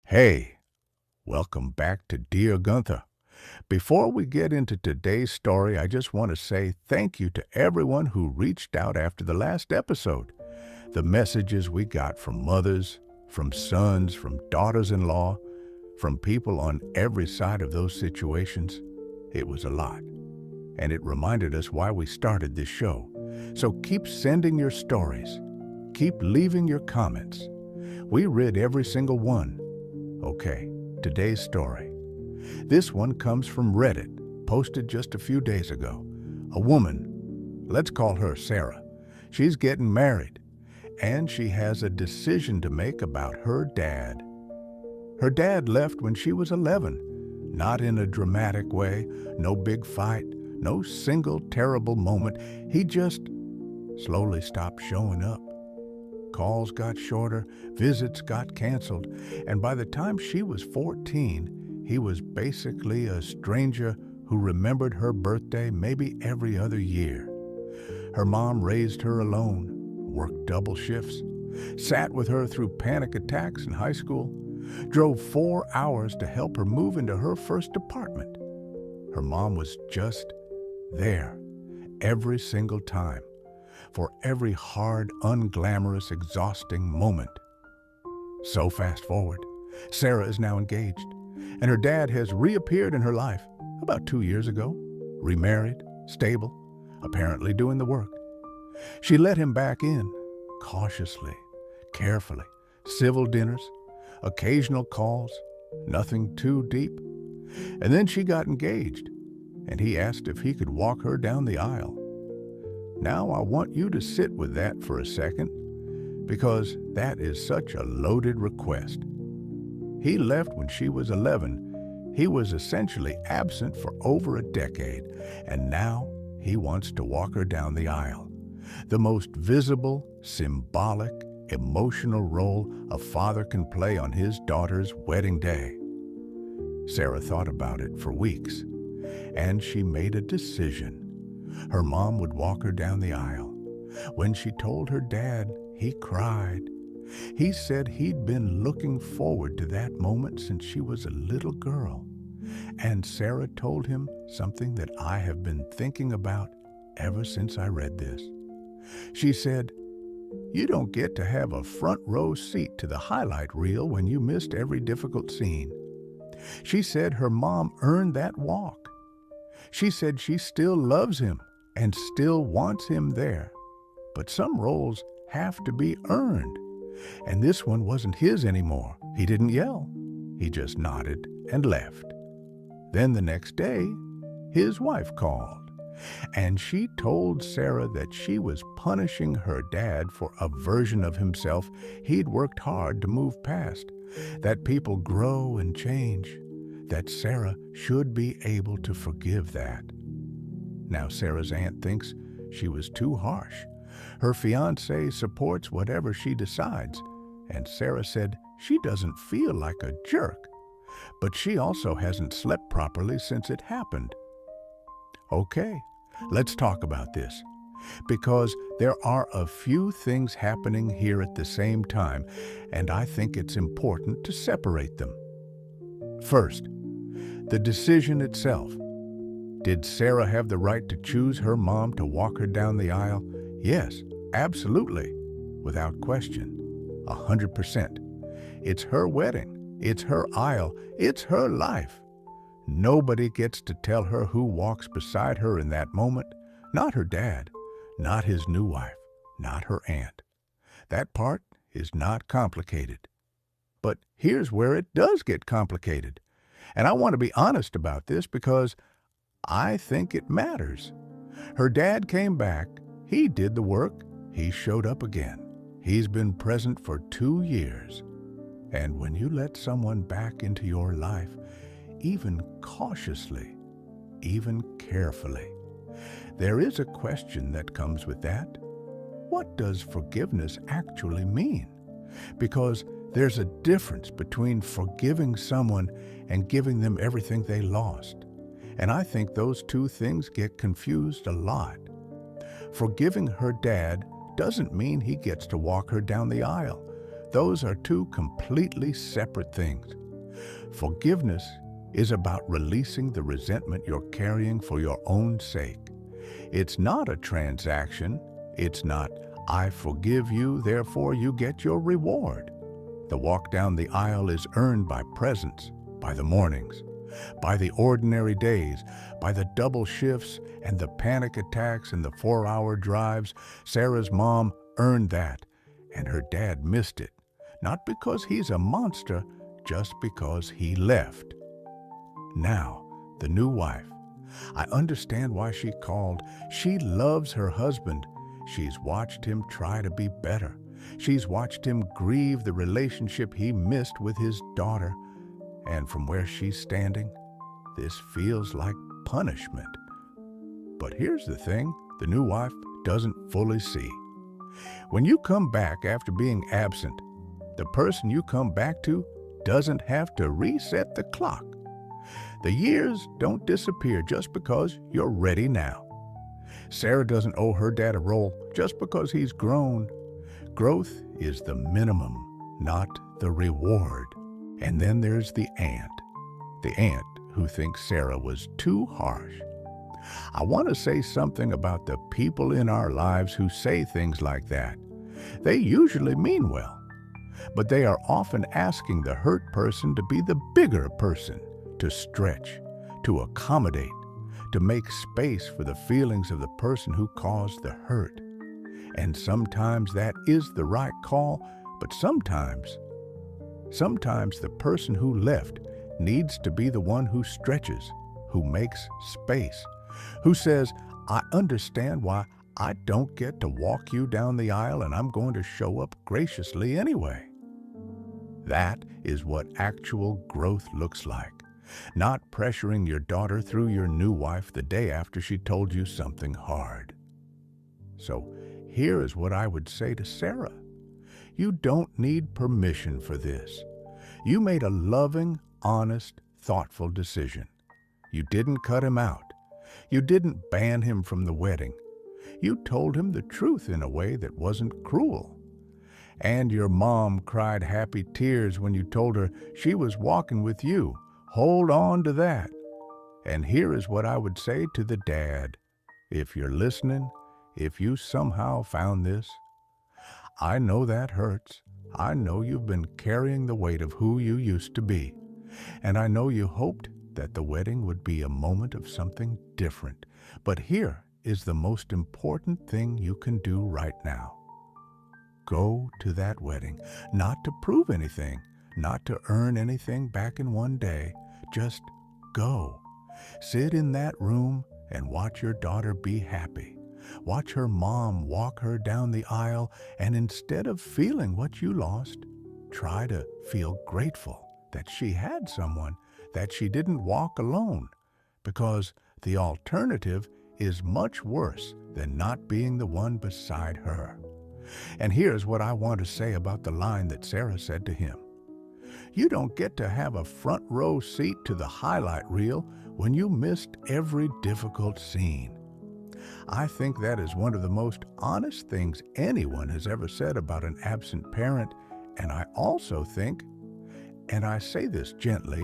Hey, welcome back to Dear Gunther. Before we get into today's story, I just want to say thank you to everyone who reached out after the last episode. The messages we got from mothers, from sons, from daughters-in-law, from people on every side of those situations, it was a lot. And it reminded us why we started this show. So keep sending your stories. Keep leaving your comments. We read every single one. Okay, today's story. This one comes from Reddit, posted just a few days ago. A woman, let's call her Sarah. She's getting married, and she has a decision to make about her dad. Her dad left when she was 11, not in a dramatic way, no big fight, no single terrible moment. He just slowly stopped showing up. Calls got shorter, visits got canceled, and by the time she was 14, he was basically a stranger who remembered her birthday maybe every other year. Her mom raised her alone, worked double shifts, sat with her through panic attacks in high school, drove 4 hours to help her move into her first apartment. Her mom was just there every single time, for every hard, unglamorous, exhausting moment. So fast forward, Sarah is now engaged, and her dad has reappeared in her life about 2 years ago, remarried, stable, apparently doing the work. She let him back in, cautiously, carefully, civil dinners, occasional calls, nothing too deep. And then she got engaged, and he asked if he could walk her down the aisle. Now I want you to sit with that for a second, because that is such a loaded request. He left when she was 11. He was essentially absent for over a decade, and now he wants to walk her down the aisle. The most visible, symbolic, emotional role a father can play on his daughter's wedding day. Sarah thought about it for weeks, and she made a decision. Her mom would walk her down the aisle. When she told her dad, he cried. He said he'd been looking forward to that moment since she was a little girl. And Sarah told him something that I have been thinking about ever since I read this. She said, "You don't get to have a front row seat to the highlight reel when you missed every difficult scene." She said her mom earned that walk. She said she still loves him and still wants him there. But some roles have to be earned. And this one wasn't his anymore. He didn't yell. He just nodded and left. Then the next day, his wife called. And she told Sarah that she was punishing her dad for a version of himself he'd worked hard to move past. That people grow and change. That Sarah should be able to forgive that. Now Sarah's aunt thinks she was too harsh. Her fiancé supports whatever she decides, and Sarah said she doesn't feel like a jerk, but she also hasn't slept properly since it happened. Okay, let's talk about this, because there are a few things happening here at the same time, and I think it's important to separate them. First, the decision itself. Did Sarah have the right to choose her mom to walk her down the aisle? Yes, absolutely, without question, 100%. It's her wedding, it's her aisle, it's her life. Nobody gets to tell her who walks beside her in that moment. Not her dad, not his new wife, not her aunt. That part is not complicated. But here's where it does get complicated. And I want to be honest about this because I think it matters. Her dad came back. He did the work. He showed up again. He's been present for 2 years. And when you let someone back into your life, even cautiously, even carefully, there is a question that comes with that. What does forgiveness actually mean? Because there's a difference between forgiving someone and giving them everything they lost. And I think those two things get confused a lot. Forgiving her dad doesn't mean he gets to walk her down the aisle. Those are two completely separate things. Forgiveness is about releasing the resentment you're carrying for your own sake. It's not a transaction. It's not, I forgive you, therefore you get your reward. The walk down the aisle is earned by presence, by the mornings, by the ordinary days, by the double shifts and the panic attacks and the 4-hour drives. Sarah's mom earned that, and her dad missed it. Not because he's a monster, just because he left. Now, the new wife. I understand why she called. She loves her husband. She's watched him try to be better. She's watched him grieve the relationship he missed with his daughter. And from where she's standing, this feels like punishment. But here's the thing the new wife doesn't fully see. When you come back after being absent, the person you come back to doesn't have to reset the clock. The years don't disappear just because you're ready now. Sarah doesn't owe her dad a role just because he's grown. Growth is the minimum, not the reward. And then there's the aunt who thinks Sarah was too harsh. I want to say something about the people in our lives who say things like that. They usually mean well, but they are often asking the hurt person to be the bigger person, to stretch, to accommodate, to make space for the feelings of the person who caused the hurt. And sometimes that is the right call, but sometimes the person who left needs to be the one who stretches, who makes space, who says, I understand why I don't get to walk you down the aisle, and I'm going to show up graciously anyway. That is what actual growth looks like. Not pressuring your daughter through your new wife the day after she told you something hard. So here is what I would say to Sarah. You don't need permission for this. You made a loving, honest, thoughtful decision. You didn't cut him out. You didn't ban him from the wedding. You told him the truth in a way that wasn't cruel. And your mom cried happy tears when you told her she was walking with you. Hold on to that. And here is what I would say to the dad. If you're listening, if you somehow found this, I know that hurts. I know you've been carrying the weight of who you used to be. And I know you hoped that the wedding would be a moment of something different. But here is the most important thing you can do right now. Go to that wedding, not to prove anything, not to earn anything back in one day. Just go. Sit in that room and watch your daughter be happy. Watch her mom walk her down the aisle, and instead of feeling what you lost, try to feel grateful that she had someone, that she didn't walk alone, because the alternative is much worse than not being the one beside her. And here's what I want to say about the line that Sarah said to him. You don't get to have a front row seat to the highlight reel when you missed every difficult scene. I think that is one of the most honest things anyone has ever said about an absent parent, and I also think, and I say this gently,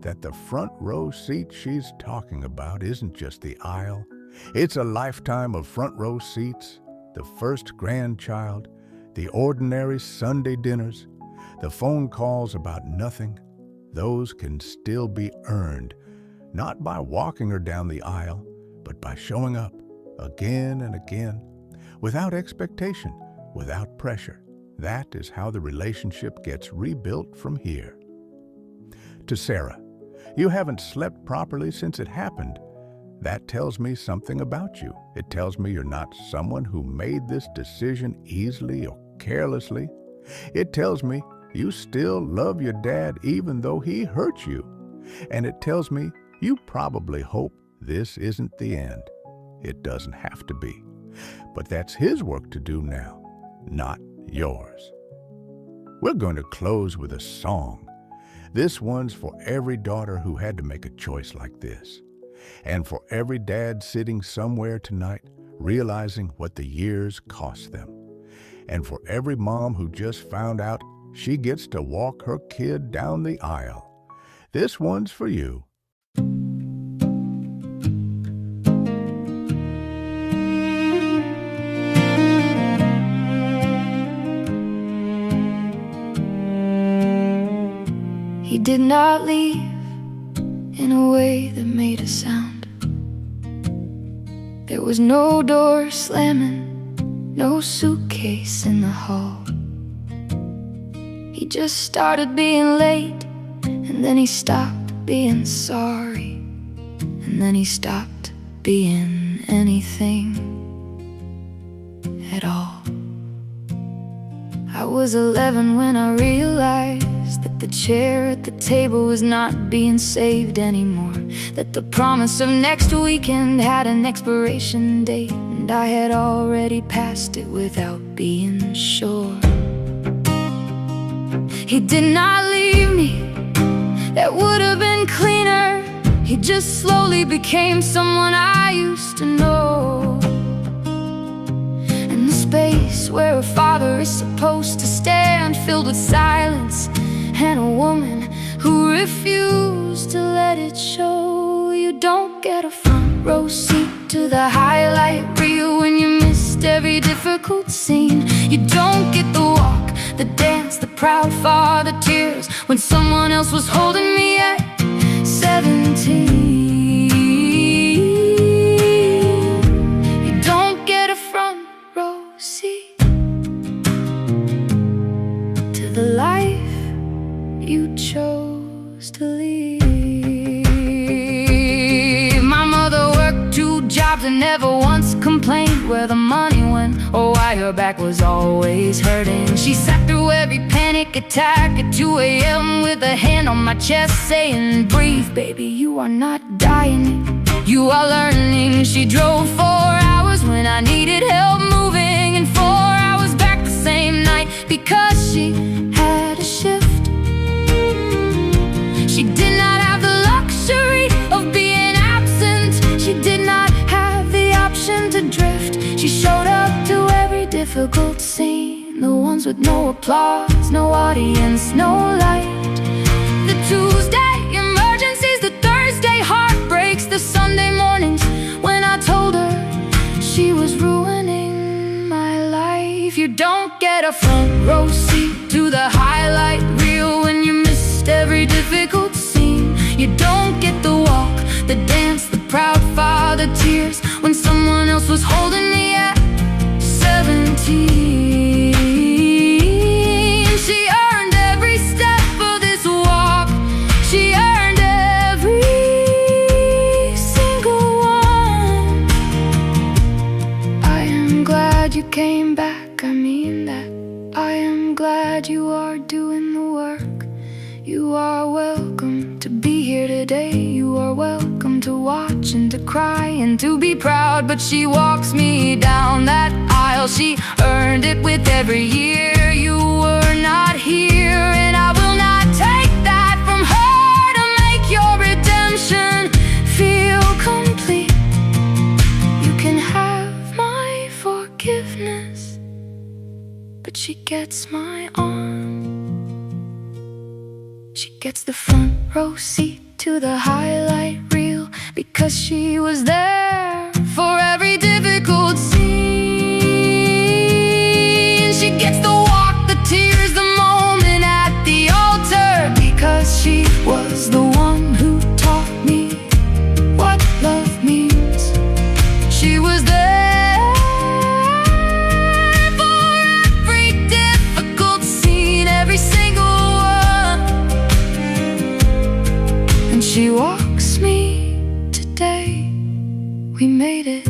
that the front row seat she's talking about isn't just the aisle. It's a lifetime of front row seats, the first grandchild, the ordinary Sunday dinners, the phone calls about nothing. Those can still be earned, not by walking her down the aisle, but by showing up again and again, without expectation, without pressure. That is how the relationship gets rebuilt from here. To Sarah, you haven't slept properly since it happened. That tells me something about you. It tells me you're not someone who made this decision easily or carelessly. It tells me you still love your dad even though he hurt you. And it tells me you probably hope this isn't the end. It doesn't have to be. But that's his work to do now, not yours. We're going to close with a song. This one's for every daughter who had to make a choice like this. And for every dad sitting somewhere tonight realizing what the years cost them. And for every mom who just found out she gets to walk her kid down the aisle. This one's for you. He did not leave in a way that made a sound. There was no door slamming, no suitcase in the hall. He just started being late, and then he stopped being sorry, and then he stopped being anything at all. I was 11 when I realized that the chair at the table was not being saved anymore, that the promise of next weekend had an expiration date, and I had already passed it without being sure. He did not leave me, that would have been cleaner. He just slowly became someone I used to know. And the space where a father is supposed to stand, filled with silence, and a woman who refused to let it show. You don't get a front row seat to the highlight reel when you missed every difficult scene. You don't get the walk, the dance, the proud father tears when someone else was holding me at 17. You don't get a front row seat to the life you chose to leave. My mother worked 2 jobs and never once complained where the money went or why her back was always hurting. She sat through every panic attack at 2 a.m. with a hand on my chest saying, "Breathe, baby, you are not dying, you are learning." She drove 4 hours when I needed help moving, and 4 hours back the same night because she had a shift. She did not have the luxury of being absent. She did not have the option to drift. She showed up to every difficult scene, the ones with no applause, no audience, no light. The Tuesday emergencies, the Thursday heartbreaks, the Sunday mornings when I told her she was ruining my life. You don't get a front row seat to the highlight reel when you missed every difficult scene. You don't get the walk, the dance, the proud father tears when someone else was holding me at 17. She earned every step of this walk. She earned every single one. I am glad you came back, I mean that. I am glad you are doing the work. You are welcome to be here today. You are welcome to watch and to cry and to be proud. But she walks me down that aisle. She earned it with every year. You were not here, and I will not take that from her to make your redemption feel complete. You can have my forgiveness, but she gets my arm. She gets the front row seat to the highlight reel because she was there for every difficult scene. She gets the walk, the tears, the moment at the altar because she was the one who taught me what love means. She was there for every difficult scene, every single one. And she walks me today. We made it.